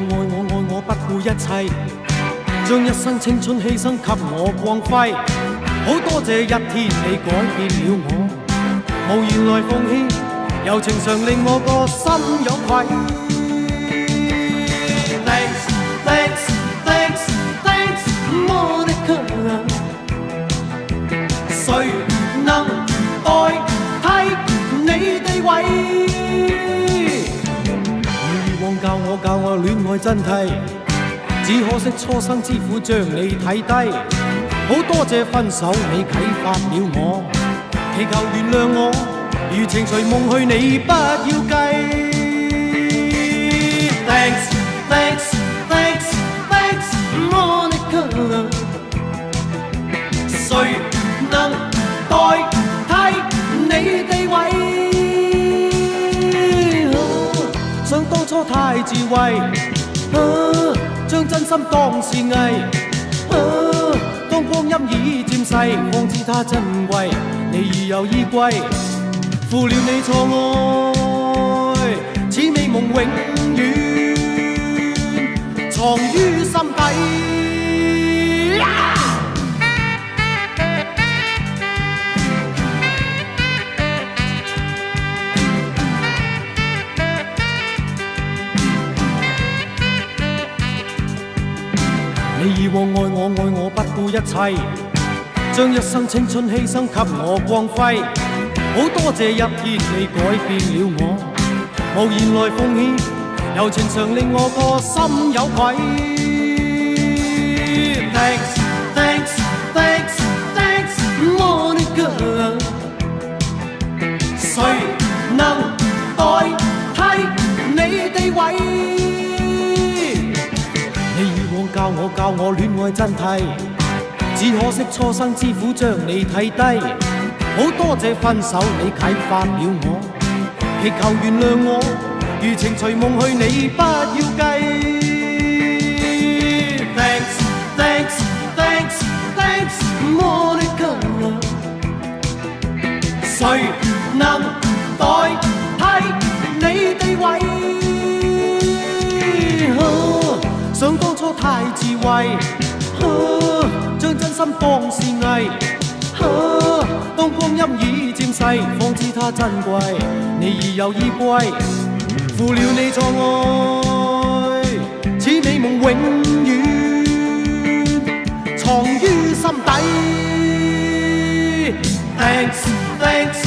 和愛我不顧一切，將一生青春犧牲給我光輝。好多謝一天你改變了我，無言來奉獻，柔情常令我個心有愧。Thanks, thanks, thanks, thanks, Monica。誰能代替你地位？以往教我戀愛真諦，只可惜初生之苦將你睇低。好多謝分手你啟發了我，祈求原諒我，如情隨夢去你不要計。Thanks, thanks, thanks, thanks, Monica。誰能代替你地位？想當初太自衛，將真心當是藝。當光陰已漸逝，方知它珍貴。你已有依歸，負了你錯愛，此美夢永遠藏於心底。你以往愛我不顧一切，將一生青春犧牲給我光輝。好多謝一天你改變了我，無言來奉獻，柔情常令我個心有愧。Thanks, thanks, thanks, thanks, Monica。誰能代替你地位？教我戀愛真諦，只可惜初生之苦將你睇低。好多謝分手你啟發了我，祈求原諒我，如情隨夢去你不要計。Thanks, thanks, thanks, thanks, Monica。誰能代替你地位？想當初太自衛，將真心當是藝。當光陰已漸逝，方知它珍貴。你已有依歸，負了你錯愛，此美夢永遠藏於心底。Thanks, thanks,